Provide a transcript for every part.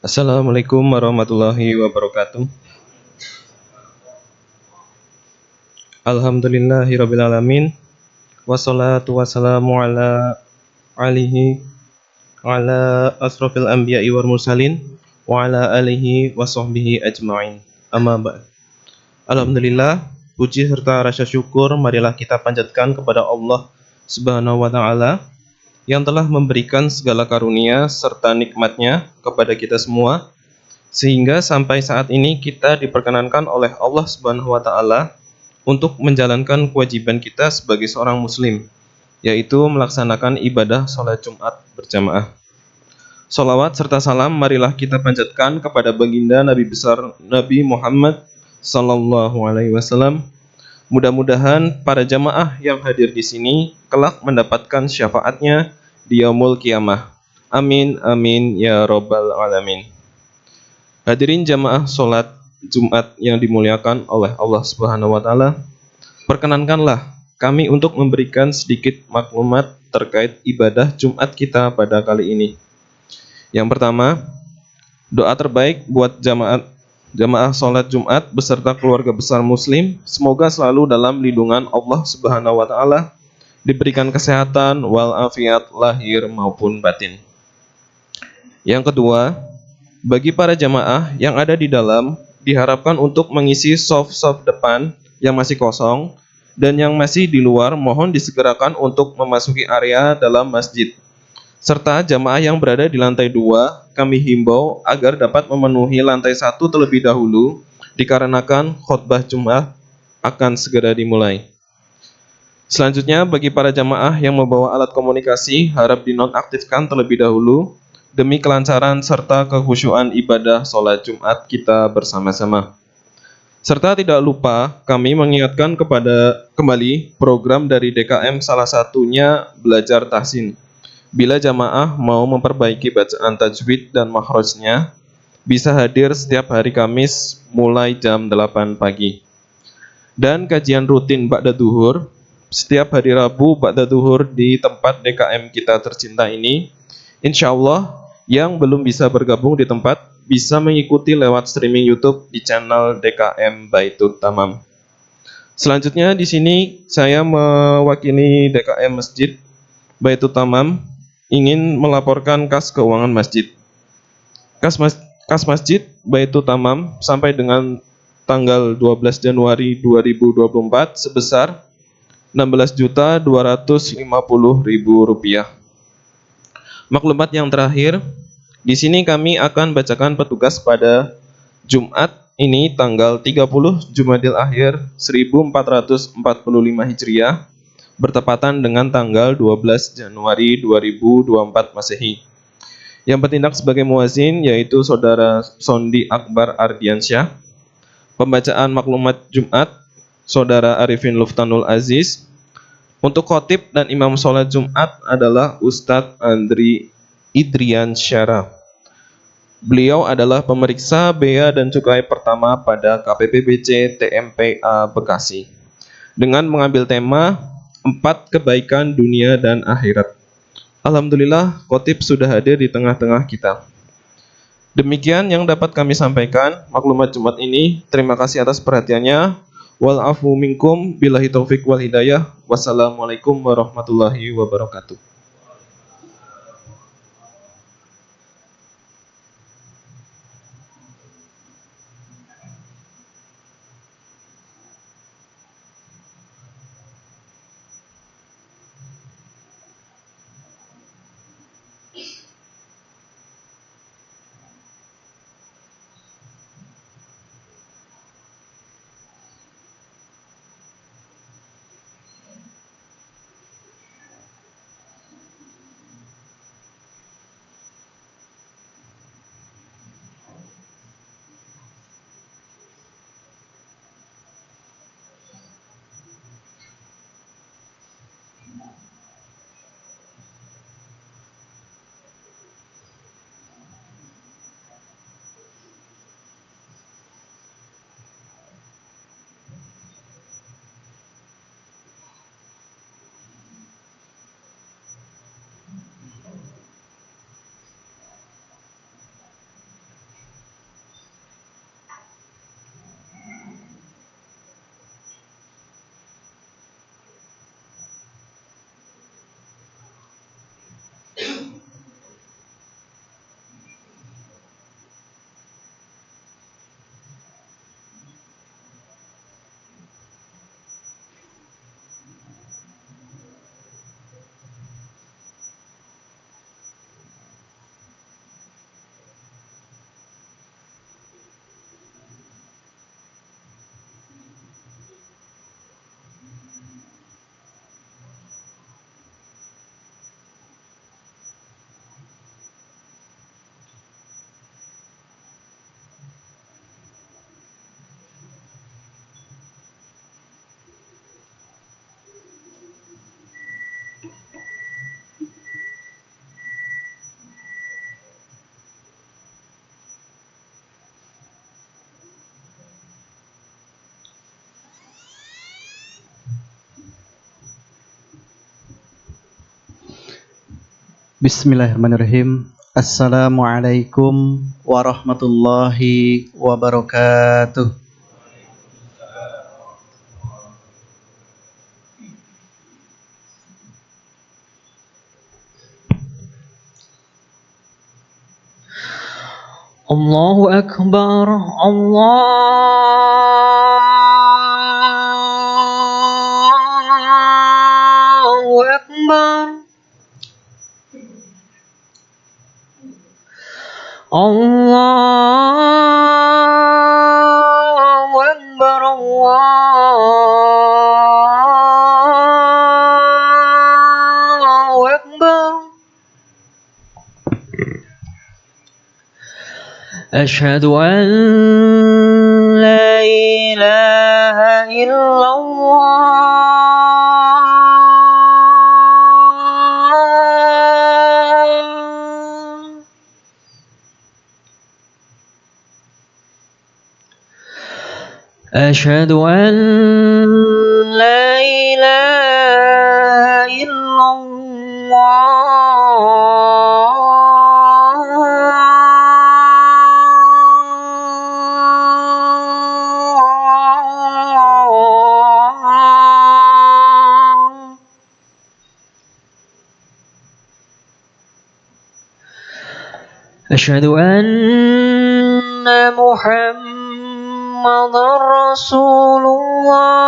Assalamualaikum warahmatullahi wabarakatuh. Alhamdulillahirabbil alamin. Wassalatu wassalamu ala alihi wa ala asrofil anbiya'i wal mursalin wa ala alihi wa sahbihi ajma'in. Amma ba'd. Alhamdulillah, puji serta rasa syukur marilah kita panjatkan kepada Allah Subhanahu wa taala yang telah memberikan segala karunia serta nikmatnya kepada kita semua, sehingga sampai saat ini kita diperkenankan oleh Allah Subhanahu wa taala untuk menjalankan kewajiban kita sebagai seorang muslim, yaitu melaksanakan ibadah salat Jumat berjamaah. Salawat serta salam marilah kita panjatkan kepada baginda Nabi besar Nabi Muhammad sallallahu alaihi wasallam. Mudah-mudahan para jamaah yang hadir di sini kelak mendapatkan syafaatnya di yaumul kiamah. Amin amin ya robbal alamin. Hadirin jamaah sholat Jumat yang dimuliakan oleh Allah Subhanahu wa taala, perkenankanlah kami untuk memberikan sedikit maklumat terkait ibadah Jumat kita pada kali ini. Yang pertama, doa terbaik buat jamaah sholat Jumat beserta keluarga besar muslim, semoga selalu dalam lindungan Allah Subhanahu wa taala, diberikan kesehatan walafiat lahir maupun batin. Yang kedua, bagi para jamaah yang ada di dalam, diharapkan untuk mengisi soft depan yang masih kosong, dan yang masih di luar mohon disegerakan untuk memasuki area dalam masjid. Serta jamaah yang berada di lantai 2, kami himbau agar dapat memenuhi lantai 1 terlebih dahulu, dikarenakan khutbah Jumat akan segera dimulai. Selanjutnya, bagi para jamaah yang membawa alat komunikasi, harap dinonaktifkan terlebih dahulu, demi kelancaran serta kekhusyuan ibadah sholat Jumat kita bersama-sama. Serta tidak lupa kami mengingatkan kembali program dari DKM, salah satunya belajar tahsin. Bila jamaah mau memperbaiki bacaan tajwid dan makhrajnya, bisa hadir setiap hari Kamis mulai jam 8 pagi. Dan kajian rutin ba'da duhur setiap hari Rabu ba'da duhur di tempat DKM kita tercinta ini. Insya Allah yang belum bisa bergabung di tempat bisa mengikuti lewat streaming YouTube di channel DKM Baitul Tamam. Selanjutnya di sini saya mewakili DKM Masjid Baitul Tamam ingin melaporkan kas keuangan masjid. Kas masjid Baitul Tamam sampai dengan tanggal 12 Januari 2024 sebesar Rp16.250.000. Maklumat yang terakhir, di sini kami akan bacakan petugas pada Jumat ini tanggal 30 Jumadil Akhir 1445 Hijriah bertepatan dengan tanggal 12 Januari 2024 Masehi. Yang bertindak sebagai muazin yaitu Saudara Sondi Akbar Ardiansyah. Pembacaan maklumat Jumat Saudara Arifin Luftanul Aziz. Untuk khotib dan imam sholat Jumat adalah Ustadz Andri Idrian Syara. Beliau adalah pemeriksa bea dan cukai pertama pada KPPBC TMPA Bekasi dengan mengambil tema 4 kebaikan dunia dan akhirat. Alhamdulillah, khotib sudah hadir di tengah-tengah kita. Demikian yang dapat kami sampaikan maklumat Jumat ini. Terima kasih atas perhatiannya. Wal afu minkum billahi taufik wal hidayah. Wassalamualaikum warahmatullahi wabarakatuh. Bismillahirrahmanirrahim. Assalamualaikum warahmatullahi wabarakatuh. Allahu Akbar, Allahu Akbar. Allahu Akbar, Allahu Akbar. Asyhadu an la ilaha illallah. أشهد أن لا إله إلا الله. أشهد أن محمد رسول الله.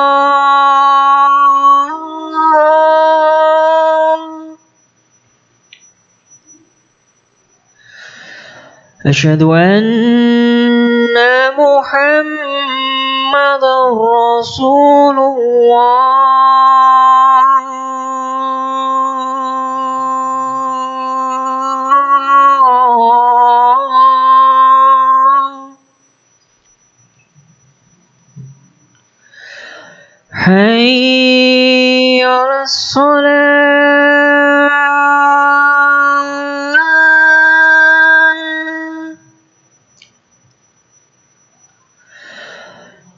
أشهد أن محمد رسول الله. حي على الصلاة.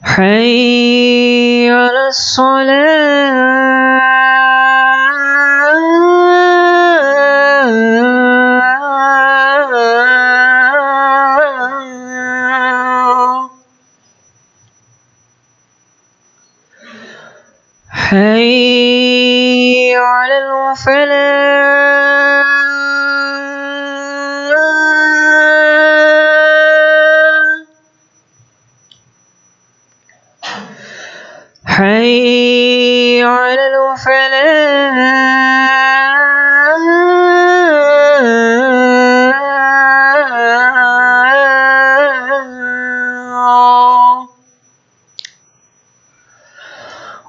حي على الصلاة. حي على الفلاح. حي على الفلاح.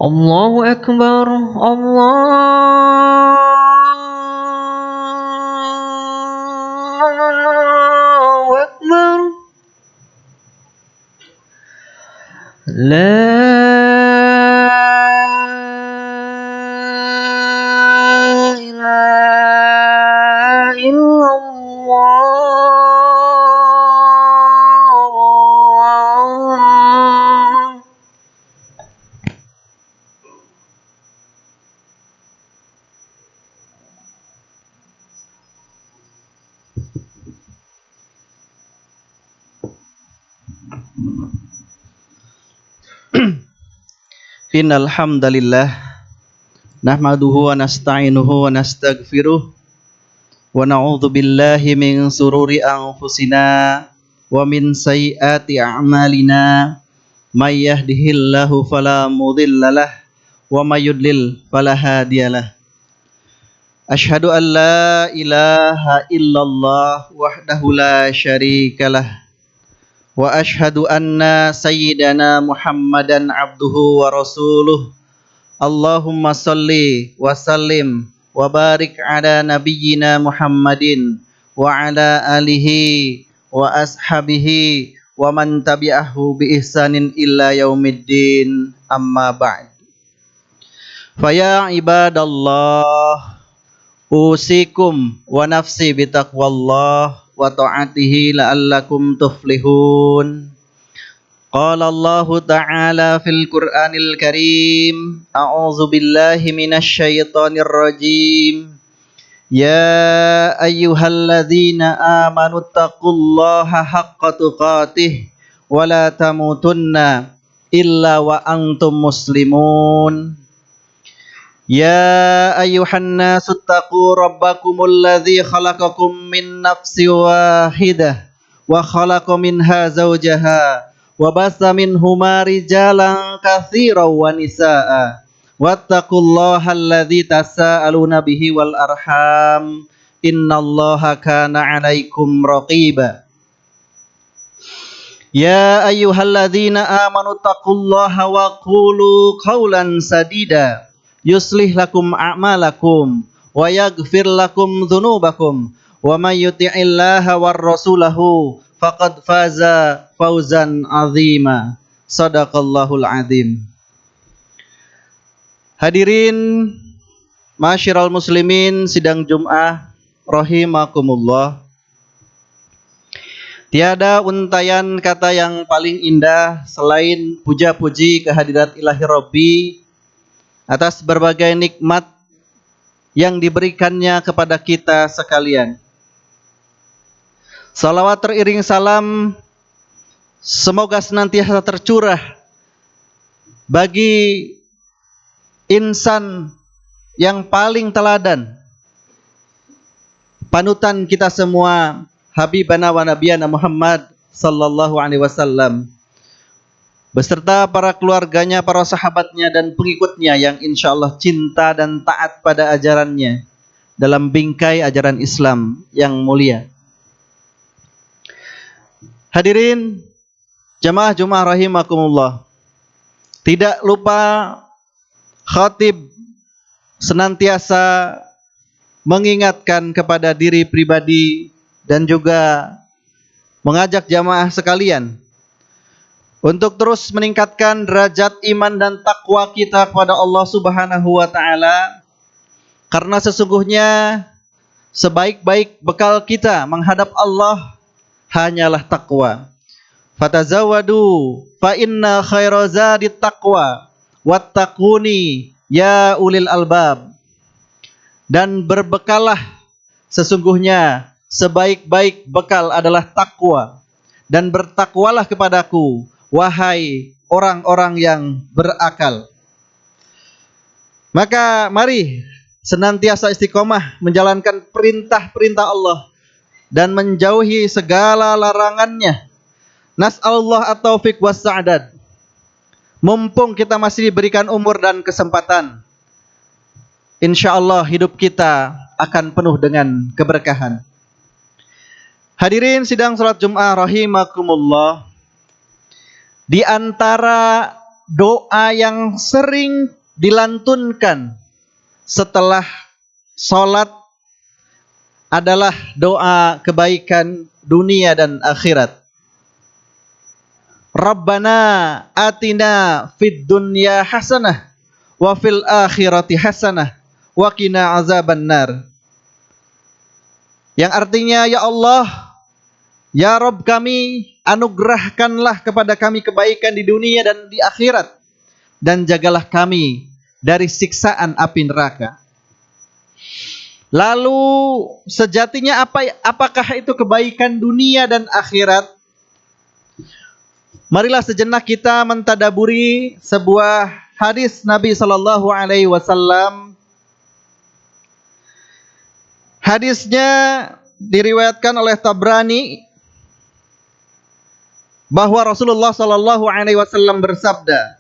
الله أكبر، الله أكبر. لا إله إلا الله. Innal hamdalillah nahmaduhu wa nasta'inuhu wa nastaghfiruh wa na'udzu billahi min sururi anfusina wa min sayyiati a'malina may yahdihillahu fala mudhillalah wa may yudlil fala hadiyalah. Asyhadu an la ilaha illallah wahdahu la syarikalah wa asyhadu anna sayyidana Muhammadan abduhu wa rasuluh. Allahumma salli wa sallim wa barik ala nabiyyina Muhammadin wa ala alihi wa ashabihi wa man tabi'ahu bi ihsanin illa yaumiddin, amma ba'd. Faya ibadallah, usikum wa nafsi bitaqwallah wa ta'atihi la'allakum tuflihun. Qala Allah Ta'ala fil Qur'anil Karim, a'udzu billahi minasy syaithanir rajim. يا أيها الذين آمنوا اتقوا الله حق تقاته ولا تموتن إلا وأنتم مسلمون يا أيها الناس اتقوا ربكم الذي خلقكم من نفس واحدة وخلق منها زوجها وبث منهما رجالا كثيرا ونساء واتقوا الله الذي تساءلون به والأرحام إن الله كان عليكم رقيبا يا أيها الذين آمنوا اتقوا الله وقولوا قولا سديدا يصلح لكم أعمالكم ويغفر لكم ذنوبكم ومن يطع الله ورسوله فقد فاز فوزا عظيما صدق الله العظيم. Hadirin masyiral muslimin sidang Jum'ah rahimakumullah. Tiada untayan kata yang paling indah selain puja-puji kehadirat Ilahi Rabbi atas berbagai nikmat yang diberikannya kepada kita sekalian. Salawat teriring salam semoga senantiasa tercurah bagi insan yang paling teladan, panutan kita semua, Habibana wa Nabiyana Muhammad sallallahu alaihi wasallam, beserta para keluarganya, para sahabatnya dan pengikutnya yang insyaallah cinta dan taat pada ajarannya dalam bingkai ajaran Islam yang mulia. Hadirin jamaah Jumat rahimakumullah. Tidak lupa khatib senantiasa mengingatkan kepada diri pribadi dan juga mengajak jamaah sekalian untuk terus meningkatkan derajat iman dan takwa kita kepada Allah Subhanahu wa taala, karena sesungguhnya sebaik-baik bekal kita menghadap Allah hanyalah takwa. Fatazawwadu fa inna khairazadit taqwa wattaquni ya ulil albab. Dan berbekallah, sesungguhnya sebaik-baik bekal adalah takwa, dan bertakwalah kepadaku wahai orang-orang yang berakal. Maka mari senantiasa istiqomah menjalankan perintah-perintah Allah dan menjauhi segala larangannya. Nas'alullah at-taufiq was-sa'dad. Mumpung kita masih diberikan umur dan kesempatan, insyaallah hidup kita akan penuh dengan keberkahan. Hadirin sidang salat Jumat rahimakumullah. Di antara doa yang sering dilantunkan setelah salat adalah doa kebaikan dunia dan akhirat. Rabbana atina fid dunya hasanah wa fil akhirati hasanah wa qina azabannar. Yang artinya, ya Allah, ya Rabb kami, anugerahkanlah kepada kami kebaikan di dunia dan di akhirat, dan jagalah kami dari siksaan api neraka. Lalu sejatinya apakah itu kebaikan dunia dan akhirat? Marilah sejenak kita mentadaburi sebuah hadis Nabi sallallahu alaihi wasallam. Hadisnya diriwayatkan oleh Tabrani bahwa Rasulullah sallallahu alaihi wasallam bersabda,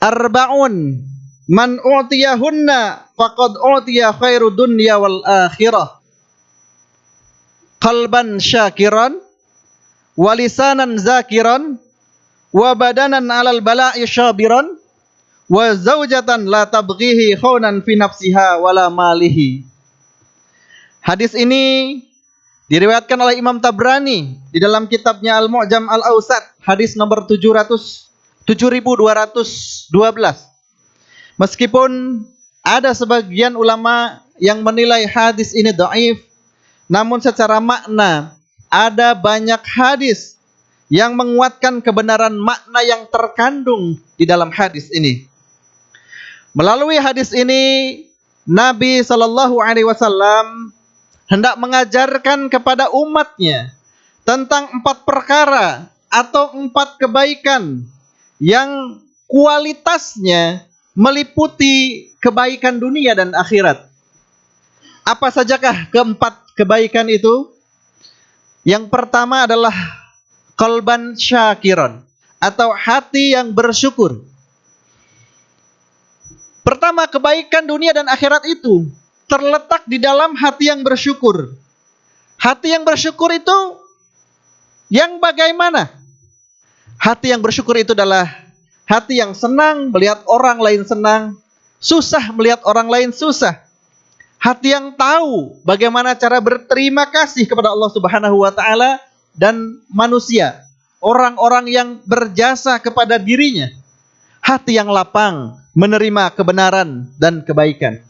"Arba'un man u'tiyahunna faqad u'tiya khairu dunya wal akhirah. Qalban syakiran wa lisanan zakiran wa badanan 'alal bala'i syabiran wa zaujatan la tabghihi khawnan fi nafsiha wala malihi." Hadis ini diriwayatkan oleh Imam Tabrani di dalam kitabnya Al-Mu'jam Al-Awsat, hadis nomor 7212. Meskipun ada sebagian ulama yang menilai hadis ini dhaif, namun secara makna ada banyak hadis yang menguatkan kebenaran makna yang terkandung di dalam hadis ini. Melalui hadis ini Nabi Shallallahu Alaihi Wasallam hendak mengajarkan kepada umatnya tentang 4 perkara atau 4 kebaikan yang kualitasnya meliputi kebaikan dunia dan akhirat. Apa sajakah keempat kebaikan itu? Yang pertama adalah qalban syakiran atau hati yang bersyukur. Pertama, kebaikan dunia dan akhirat itu terletak di dalam hati yang bersyukur. Hati yang bersyukur itu yang bagaimana? Hati yang bersyukur itu adalah hati yang senang melihat orang lain senang, susah melihat orang lain susah. Hati yang tahu bagaimana cara berterima kasih kepada Allah Subhanahu wa taala dan manusia, orang-orang yang berjasa kepada dirinya. Hati yang lapang menerima kebenaran dan kebaikan.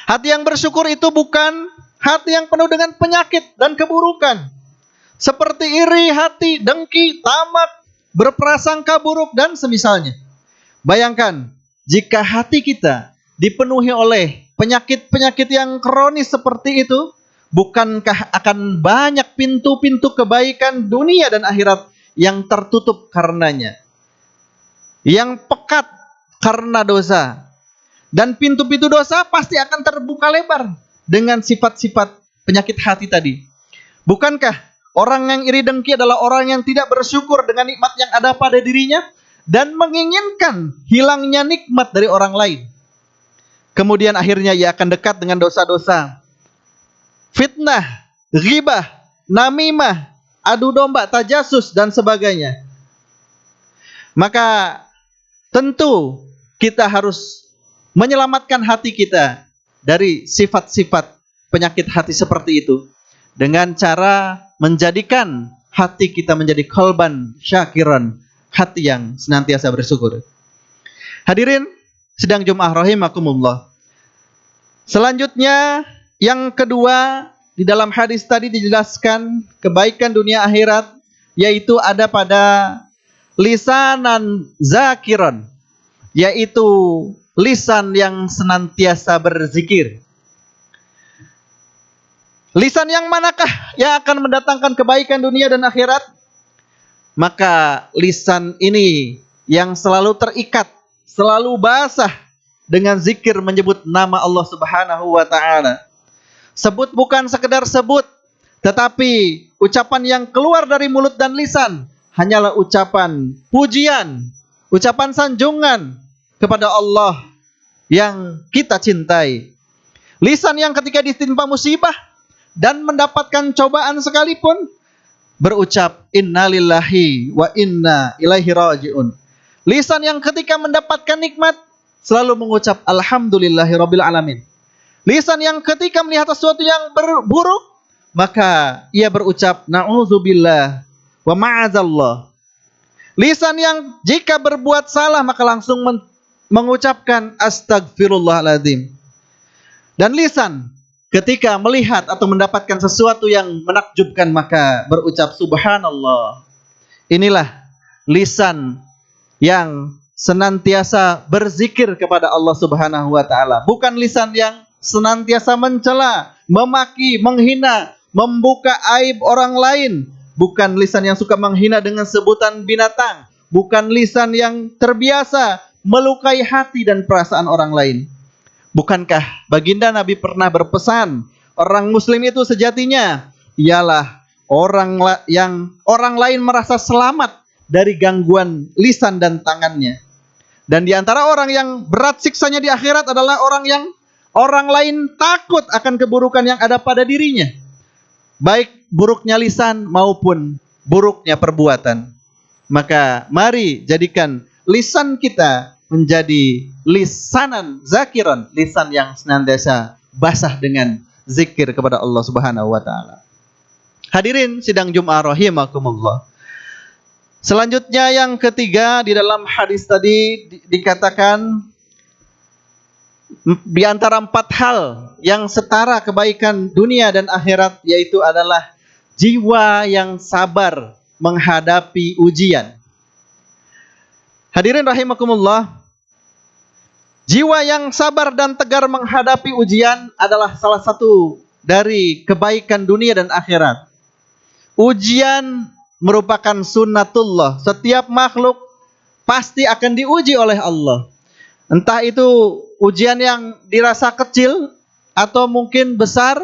Hati yang bersyukur itu bukan hati yang penuh dengan penyakit dan keburukan, seperti iri hati, dengki, tamak, berprasangka buruk dan semisalnya. Bayangkan jika hati kita dipenuhi oleh penyakit-penyakit yang kronis seperti itu, bukankah akan banyak pintu-pintu kebaikan dunia dan akhirat yang tertutup karenanya, yang pekat karena dosa. Dan pintu-pintu dosa pasti akan terbuka lebar dengan sifat-sifat penyakit hati tadi. Bukankah orang yang iri dengki adalah orang yang tidak bersyukur dengan nikmat yang ada pada dirinya dan menginginkan hilangnya nikmat dari orang lain. Kemudian akhirnya ia akan dekat dengan dosa-dosa fitnah, ghibah, namimah, adu domba, tajasus dan sebagainya. Maka tentu kita harus menyelamatkan hati kita dari sifat-sifat penyakit hati seperti itu dengan cara menjadikan hati kita menjadi qalban syakiran, hati yang senantiasa bersyukur. Hadirin sidang Jumat rahimakumullah. Selanjutnya yang kedua, di dalam hadis tadi dijelaskan kebaikan dunia akhirat, yaitu ada pada lisanan zakiran, yaitu lisan yang senantiasa berzikir. Lisan yang manakah yang akan mendatangkan kebaikan dunia dan akhirat? Maka lisan ini yang selalu terikat, selalu basah dengan zikir menyebut nama Allah Subhanahu wa taala. Sebut bukan sekedar sebut, tetapi ucapan yang keluar dari mulut dan lisan hanyalah ucapan pujian, ucapan sanjungan kepada Allah yang kita cintai. Lisan yang ketika ditimpa musibah dan mendapatkan cobaan sekalipun berucap innalillahi wa inna ilaihi rajiun. Lisan yang ketika mendapatkan nikmat selalu mengucap alhamdulillahi rabbil alamin. Lisan yang ketika melihat sesuatu yang buruk maka ia berucap na'udzubillah wa ma'azallah. Lisan yang jika berbuat salah maka langsung mengucapkan astagfirullahaladzim. Dan lisan ketika melihat atau mendapatkan sesuatu yang menakjubkan maka berucap subhanallah. Inilah lisan yang senantiasa berzikir kepada Allah Subhanahu wa taala, bukan lisan yang senantiasa mencela, memaki, menghina, membuka aib orang lain, bukan lisan yang suka menghina dengan sebutan binatang, bukan lisan yang terbiasa melukai hati dan perasaan orang lain. Bukankah baginda Nabi pernah berpesan, orang muslim itu sejatinya ialah orang lain merasa selamat dari gangguan lisan dan tangannya. Dan di antara orang yang berat siksanya di akhirat adalah orang yang orang lain takut akan keburukan yang ada pada dirinya, baik buruknya lisan maupun buruknya perbuatan. Maka mari jadikan lisan kita menjadi lisanan zakiran, lisan yang senantiasa basah dengan zikir kepada Allah Subhanahu wa taala. Hadirin sidang Jumat rahimakumullah. Selanjutnya yang ketiga, di dalam hadis tadi dikatakan di antara 4 hal yang setara kebaikan dunia dan akhirat, yaitu adalah jiwa yang sabar menghadapi ujian. Hadirin rahimakumullah, Jiwa yang sabar dan tegar menghadapi ujian adalah salah satu dari kebaikan dunia dan akhirat. Ujian merupakan sunnatullah. Setiap makhluk pasti akan diuji oleh Allah. Entah itu ujian yang dirasa kecil atau mungkin besar.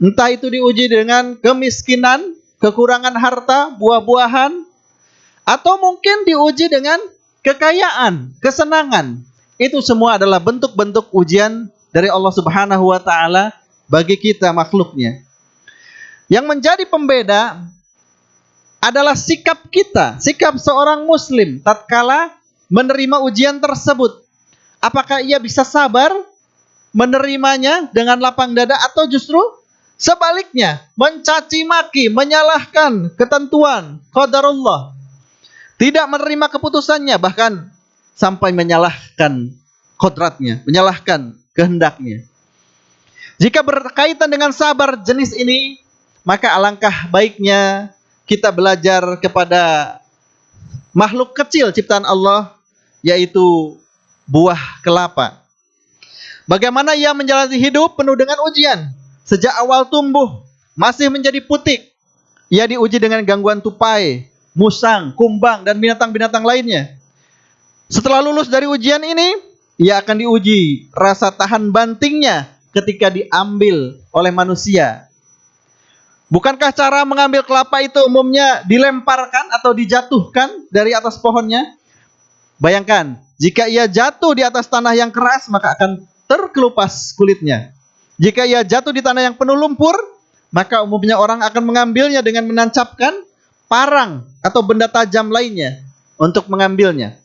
Entah itu diuji dengan kemiskinan, kekurangan harta, buah-buahan. Atau mungkin diuji dengan kekayaan, kesenangan. Itu semua adalah bentuk-bentuk ujian dari Allah Subhanahu wa taala bagi kita makhluknya. Yang menjadi pembeda adalah sikap kita, sikap seorang muslim tatkala menerima ujian tersebut. Apakah ia bisa sabar menerimanya dengan lapang dada atau justru sebaliknya mencaci maki, menyalahkan ketentuan qadarullah. Tidak menerima keputusannya, bahkan sampai menyalahkan kodratnya, menyalahkan kehendaknya. Jika berkaitan dengan sabar jenis ini, maka alangkah baiknya kita belajar kepada makhluk kecil ciptaan Allah, yaitu buah kelapa. Bagaimana ia menjalani hidup penuh dengan ujian. Sejak awal tumbuh, masih menjadi putik, ia diuji dengan gangguan tupai, musang, kumbang, dan binatang-binatang lainnya. Setelah lulus dari ujian ini, ia akan diuji rasa tahan bantingnya ketika diambil oleh manusia. Bukankah cara mengambil kelapa itu umumnya dilemparkan atau dijatuhkan dari atas pohonnya? Bayangkan, jika ia jatuh di atas tanah yang keras, maka akan terkelupas kulitnya. Jika ia jatuh di tanah yang penuh lumpur, maka umumnya orang akan mengambilnya dengan menancapkan parang atau benda tajam lainnya untuk mengambilnya.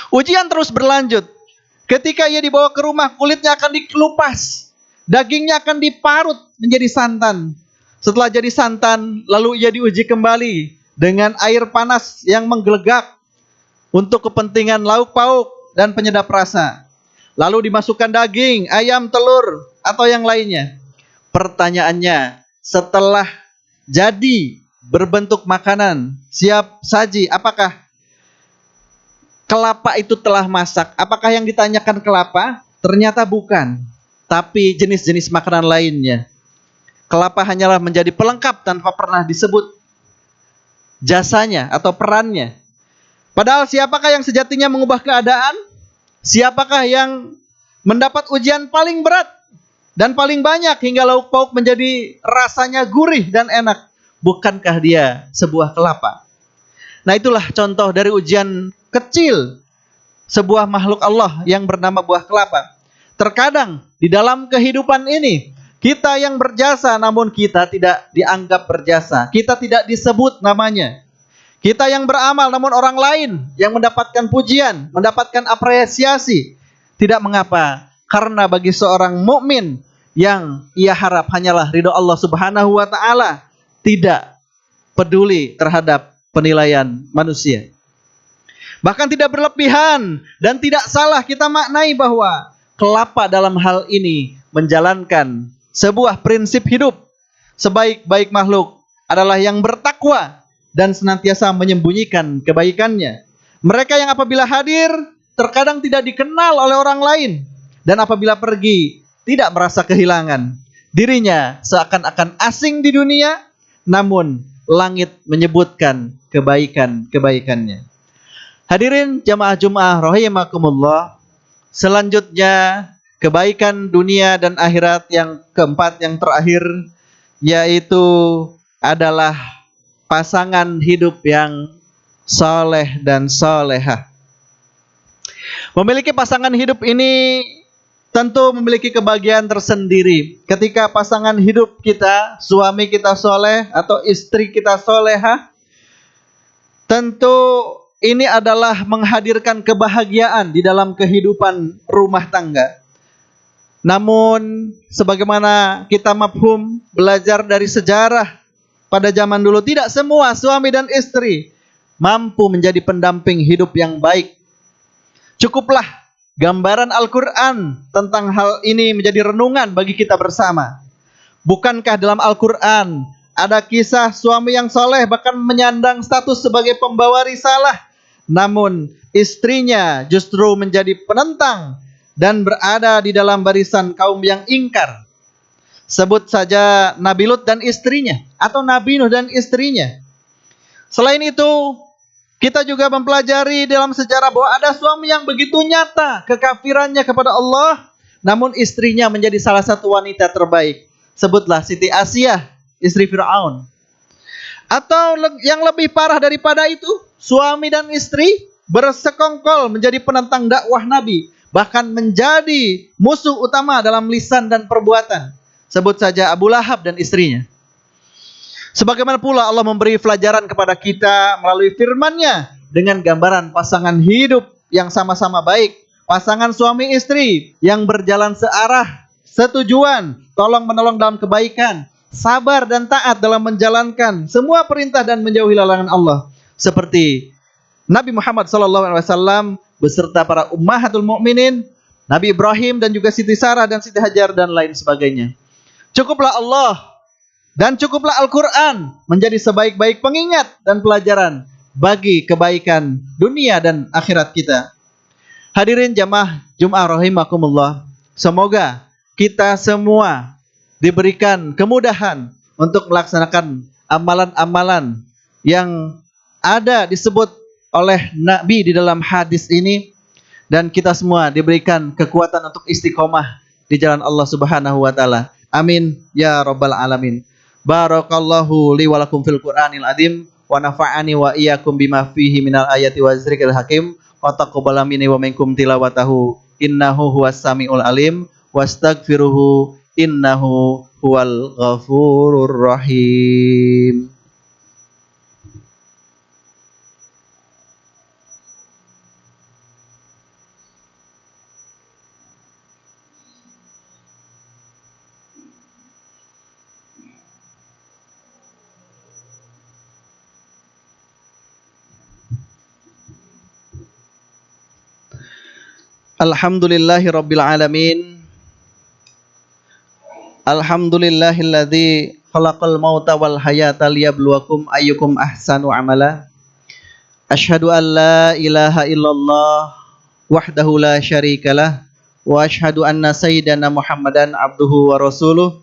Ujian terus berlanjut. Ketika ia dibawa ke rumah, kulitnya akan dikelupas, dagingnya akan diparut menjadi santan. Setelah jadi santan, lalu ia diuji kembali dengan air panas yang menggelegak untuk kepentingan lauk pauk dan penyedap rasa. Lalu dimasukkan daging, ayam, telur, atau yang lainnya. Pertanyaannya, setelah jadi berbentuk makanan, siap saji, apakah kelapa itu telah masak? Apakah yang ditanyakan kelapa? Ternyata bukan, tapi jenis-jenis makanan lainnya. Kelapa hanyalah menjadi pelengkap tanpa pernah disebut jasanya atau perannya. Padahal siapakah yang sejatinya mengubah keadaan? Siapakah yang mendapat ujian paling berat dan paling banyak hingga lauk pauk menjadi rasanya gurih dan enak? Bukankah dia sebuah kelapa? Nah, itulah contoh dari ujian kecil sebuah makhluk Allah yang bernama buah kelapa. Terkadang di dalam kehidupan ini kita yang berjasa namun kita tidak dianggap berjasa. Kita tidak disebut namanya. Kita yang beramal namun orang lain yang mendapatkan pujian, mendapatkan apresiasi. Tidak mengapa, karena bagi seorang mukmin yang ia harap hanyalah ridho Allah Subhanahu wa taala, tidak peduli terhadap penilaian manusia. Bahkan tidak berlebihan dan tidak salah kita maknai bahwa kelapa dalam hal ini menjalankan sebuah prinsip hidup. Sebaik-baik makhluk adalah yang bertakwa dan senantiasa menyembunyikan kebaikannya. Mereka yang apabila hadir terkadang tidak dikenal oleh orang lain, dan apabila pergi tidak merasa kehilangan. Dirinya seakan-akan asing di dunia, namun langit menyebutkan kebaikan-kebaikannya. Hadirin jamaah Jumat rahimakumullah. Selanjutnya kebaikan dunia dan akhirat yang keempat, yang terakhir, yaitu adalah pasangan hidup yang soleh dan solehah. Memiliki pasangan hidup ini tentu memiliki kebahagiaan tersendiri. Ketika pasangan hidup kita, suami kita soleh atau istri kita solehah, tentu ini adalah menghadirkan kebahagiaan di dalam kehidupan rumah tangga. Namun, sebagaimana kita mafhum belajar dari sejarah pada zaman dulu, tidak semua suami dan istri mampu menjadi pendamping hidup yang baik. Cukuplah gambaran Al-Quran tentang hal ini menjadi renungan bagi kita bersama. Bukankah dalam Al-Quran ada kisah suami yang soleh bahkan menyandang status sebagai pembawa risalah namun istrinya justru menjadi penentang dan berada di dalam barisan kaum yang ingkar. Sebut saja Nabi Lut dan istrinya, atau Nabi Nuh dan istrinya. Selain itu, kita juga mempelajari dalam sejarah bahwa ada suami yang begitu nyata kekafirannya kepada Allah, namun istrinya menjadi salah satu wanita terbaik. Sebutlah Siti Asyah, istri Fir'aun. Atau yang lebih parah daripada itu, suami dan istri bersekongkol menjadi penentang dakwah Nabi, bahkan menjadi musuh utama dalam lisan dan perbuatan. Sebut saja Abu Lahab dan istrinya. Sebagaimana pula Allah memberi pelajaran kepada kita melalui firman-Nya dengan gambaran pasangan hidup yang sama-sama baik, pasangan suami istri yang berjalan searah, setujuan, tolong-menolong dalam kebaikan, sabar dan taat dalam menjalankan semua perintah dan menjauhi larangan Allah. Seperti Nabi Muhammad SAW beserta para ummahatul mukminin, Nabi Ibrahim dan juga Siti Sarah dan Siti Hajar dan lain sebagainya. Cukuplah Allah dan cukuplah Al-Quran menjadi sebaik-baik pengingat dan pelajaran bagi kebaikan dunia dan akhirat kita. Hadirin jamaah Jum'ah rahimakumullah, semoga kita semua diberikan kemudahan untuk melaksanakan amalan-amalan yang ada disebut oleh Nabi di dalam hadis ini, dan kita semua diberikan kekuatan untuk istiqomah di jalan Allah Subhanahu wa taala. Amin ya rabbal alamin. Barakallahu li wa lakum fil Qur'anil azim wa nafa'ani wa iyyakum bima fihi minal ayati wa zikril hakim wa taqabbala minni wa minkum tilawatahu innahu huwas samiul alim wastaghfiruhu innahu huwal ghafurur rahim. Alhamdulillahi rabbil alamin. Alhamdulillahilladzi khalaqal mauta wal hayata liyabluwakum ayyukum ahsanu amala. Asyhadu an la ilaha illallah wahdahu la syarikalah wa asyhadu anna sayyidana Muhammadan abduhu wa rasuluh.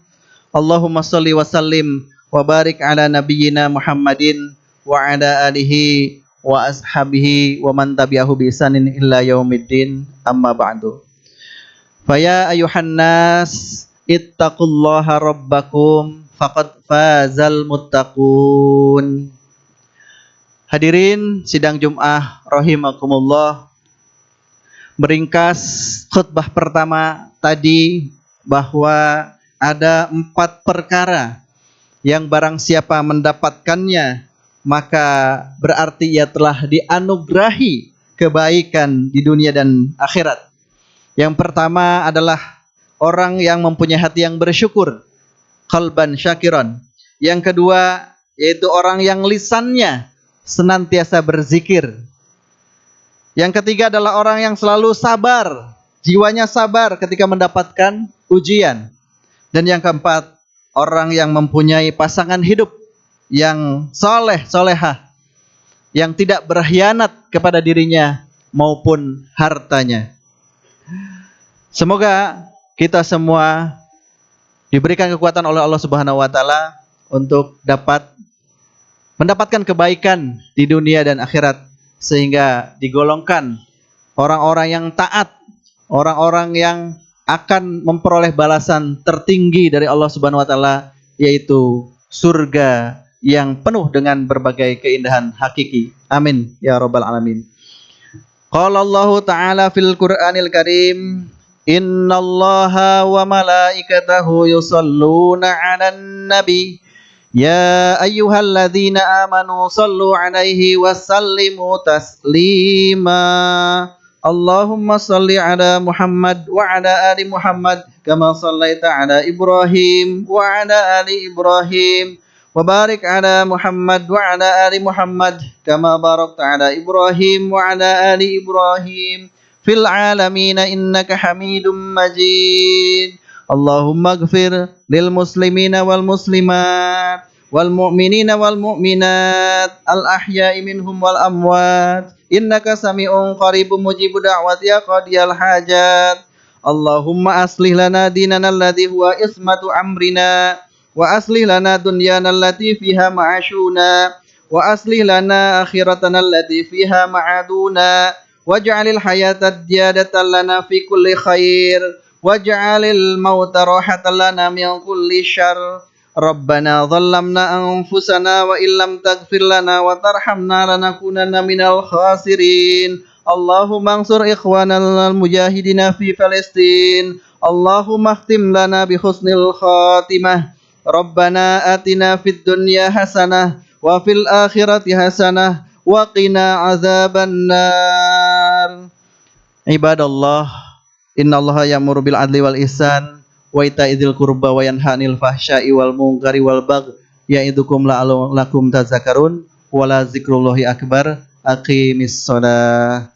Allahumma shalli wa sallim wa barik ala nabiyyina Muhammadin wa ala alihi wa ashabihi wa man tabi'ahu bi ihsanin illa yaumiddin, amma ba'du. Faya ayuhan nas ittaqullaha rabbakum faqad fazal muttaqun. Hadirin sidang Jum'ah rahimakumullah, meringkas khutbah pertama tadi bahwa ada 4 perkara yang barang siapa mendapatkannya maka berarti ia telah dianugerahi kebaikan di dunia dan akhirat. Yang pertama adalah orang yang mempunyai hati yang bersyukur, qalban syakiran. Yang kedua yaitu orang yang lisannya senantiasa berzikir. Yang ketiga adalah orang yang selalu sabar, jiwanya sabar ketika mendapatkan ujian. Dan yang keempat, orang yang mempunyai pasangan hidup yang soleh, solehah, yang tidak berkhianat kepada dirinya maupun hartanya. Semoga kita semua diberikan kekuatan oleh Allah Subhanahu wa taala untuk dapat mendapatkan kebaikan di dunia dan akhirat, sehingga digolongkan orang-orang yang taat, orang-orang yang akan memperoleh balasan tertinggi dari Allah Subhanahu wa taala, yaitu surga yang penuh dengan berbagai keindahan hakiki. Amin ya rabbal alamin. Qala Allah Ta'ala fil Qur'anil Karim, innallaha wa malaikatahu yusalluna 'alan nabi ya ayyuhalladzina amanu sallu 'alaihi wa sallimu taslima. Allahumma salli 'ala Muhammad wa 'ala ali Muhammad kama sallaita 'ala Ibrahim wa 'ala ali Ibrahim wa barik 'ala Muhammad wa 'ala ali Muhammad kama barakta 'ala Ibrahim wa 'ala ali Ibrahim fil 'alamin innaka Hamidum Majid. Allahumma ighfir lil muslimina wal muslimat wal mu'minina wal mu'minat al ahya'i minhum wal amwat innaka sami'un qaribun mujibud da'wati ya qadiyal hajat. Allahumma aslih lana dinana alladhi huwa ismatu amrina wa aslih lana dunyana allati fiha ma'ashuna wa aslih lana akhiratana allati fiha ma'aduna waj'alil hayata ziyadatan lana fi kulli khair waj'alil mauta rahatan lana min kulli syarr. Rabbana dhallamna anfusana wa illam taghfir lana wa tarhamna lanakunanna minal khasirin. Allahumma ansur ikhwanal mujahidina fi Palestin. Allahumma khtim lana bi husnil khatimah. Rabbana atina fid dunya hasanah wa fil akhirati hasanah wa qina azabannar. Ibadallah, innallaha ya'muru bil adli wal ihsan wa ita'idzil qurba wa yanha 'anil fahsya'i wal munkari wal baghi ya'idukum la'allakum tadhakkarun wa la dzikrullahi akbar. Aqimis shalah.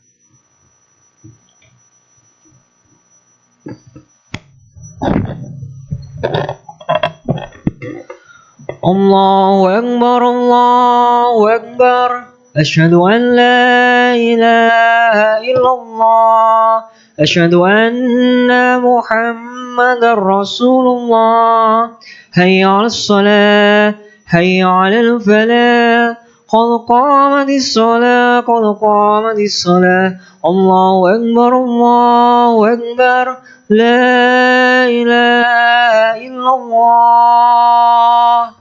الله أكبر الله أكبر أشهد أن لا إله إلا الله أشهد أن محمد رسول الله هيا على الصلاة هيا على الفلاح قد قامت الصلاة قد قامت الصلاة الله أكبر لا إله إلا الله.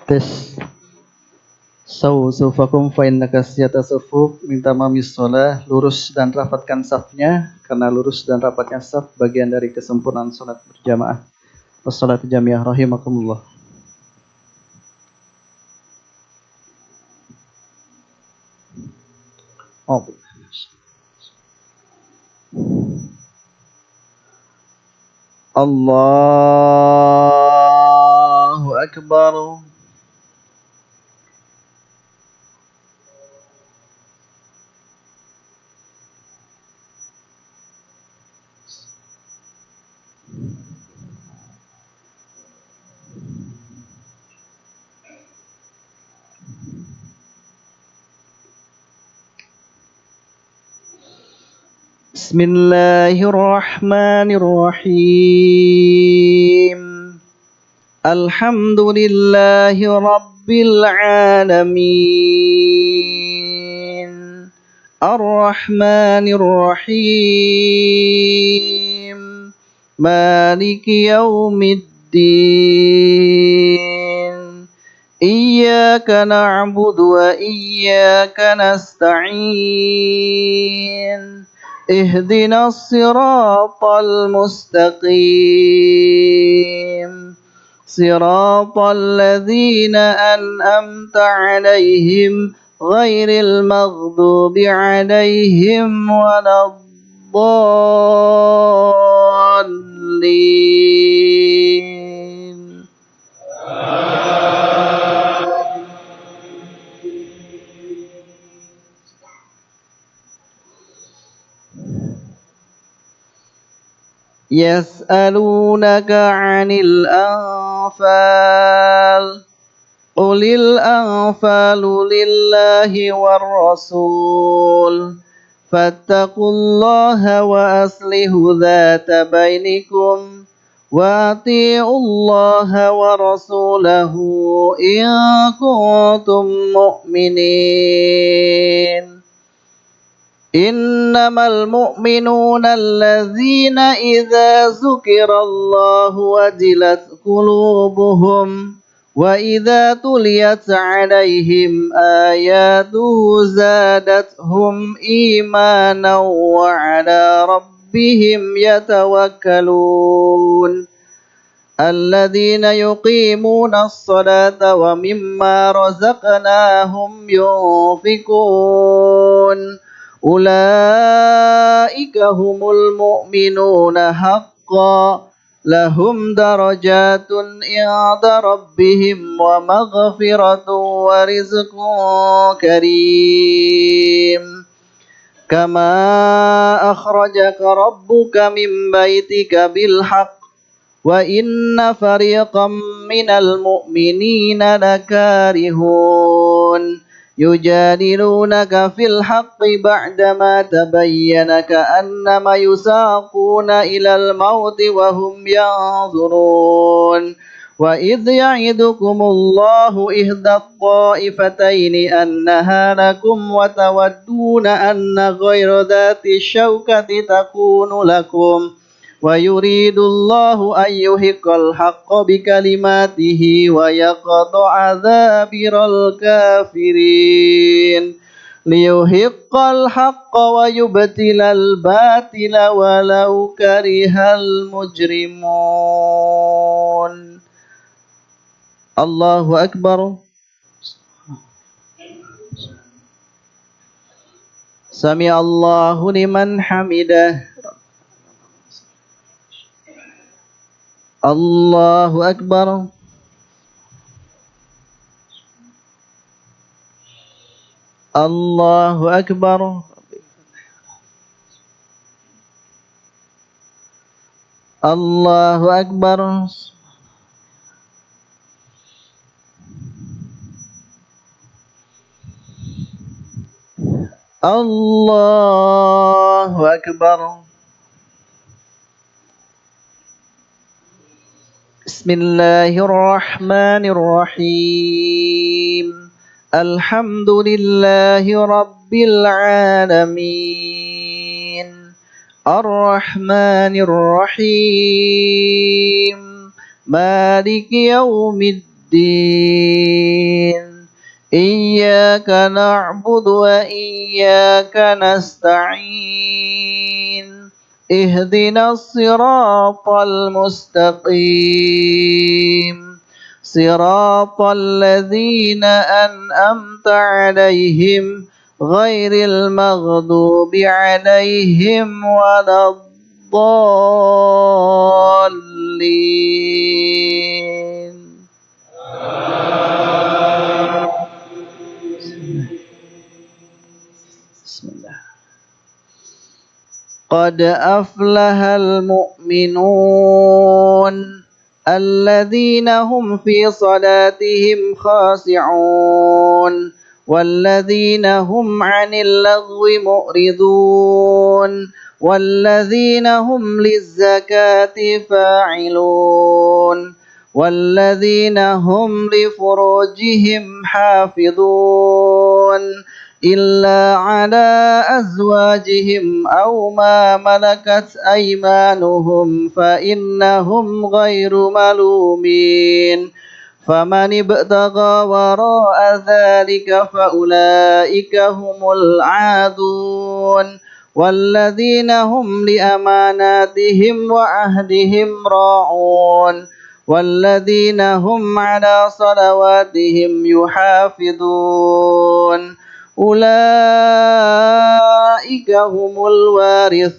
Tes sufakum fa innaka siyata sufuf minta mamis sholah, lurus dan rapatkan safnya karena lurus dan rapatnya saf bagian dari kesempurnaan sholat berjamaah. Wassalatu jamiah rahimakumullah. Oh. Allahu Akbar. Bismillahirrahmanirrahim. Alhamdulillahi rabbil alamin. Ar-Rahmanir Rahim. Maliki yaumiddin. Iyyaka na'budu wa iyyaka nasta'in. اهدنا الصراط المستقيم صراط الذين أنعمت عليهم غير المغضوب عليهم ولا الضالين. يسألونك عن الأنفال قل الأنفال لله والرسول فاتقوا الله وأصلحوا ذات بينكم وأطيعوا الله ورسوله إن كنتم مؤمنين. إنما المؤمنون الذين إذا ذكر الله وجلت قلوبهم وإذا تليت عليهم آياته زادتهم إيمانا وعلى ربهم يتوكلون. الذين يقيمون الصلاة ومما رزقناهم ينفقون أولئك هم المؤمنون حقا لهم درجات عند ربهم ومغفرة ورزق كريم كما أخرجك ربك من بيتك بالحق وإن فريقا من المؤمنين لكارهون يجادلونك في الحق بعدما تبين كأنما يساقون إلى الموت وهم ينظرون وإذ يعدكم الله إحدى الطائفتين أنها لكم وتودون أن غير ذات الشوكة تكون لكم ويريد الله أن يحق الحق بكلماته ويقطع دابر الكافرين ليحق الحق ويبطل الباطل ولو كره المجرمون الله أكبر سمع الله لمن حمده الله أكبر الله أكبر الله أكبر الله أكبر بسم الله الرحمن الرحيم الحمد لله رب العالمين الرحمن الرحيم مالك يوم الدين إياك نعبد وإياك نستعين اهدنا الصراط المستقيم صراط الذين أنعمت عليهم غير المغضوب عليهم ولا الضالين بسم الله قد أفلح المؤمنون الذين هم في صلاتهم خاشعون والذين هم عن اللغو معرضون والذين هم للزكاة فاعلون والذين هم لفروجهم حافظون إلا على أزواجهم أو ما ملكت أيمانهم فإنهم غير ملومين فمن ابتغى وراء ذلك فأولئك هم العادون والذين هم لأماناتهم وعهدهم راعون والذين هم على صلواتهم يحافظون أولئك هم الوارثون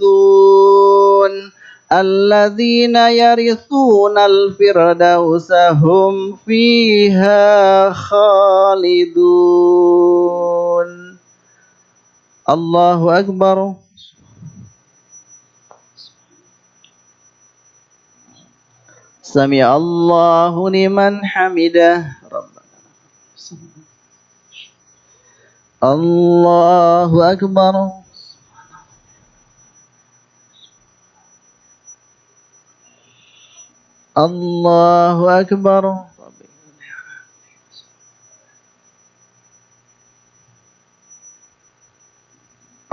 الذين يرثون الفردوس هم فيها خالدون الله أكبر سمع الله لمن حمده الله أكبر الله أكبر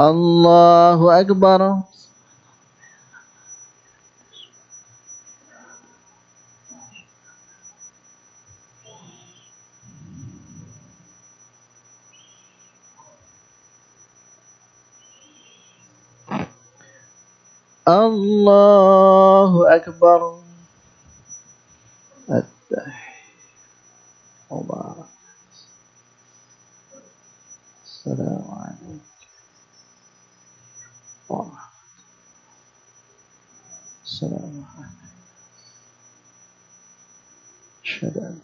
الله أكبر الله أكبر مبارك السلام عليكم السلام عليكم أشهد أن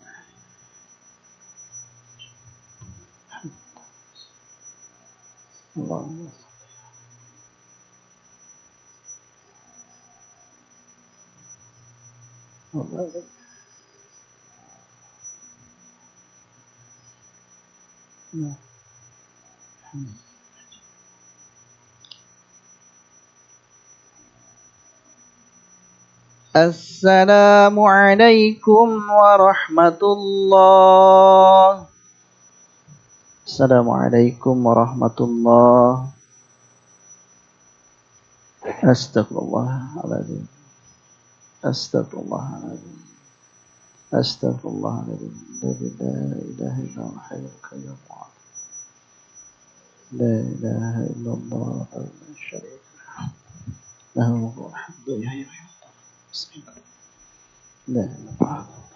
اللهم صل على السلام عليكم ورحمة الله. السلام عليكم ورحمة الله. أستغفر الله العظيم. أستغفر الله العظيم. أستغفر الله العظيم. الذي لا إله إلا هو الحي القيوم. لا إله إلا الله لا شريك له. له الحمد. بسم الله. لا إله إلا الله.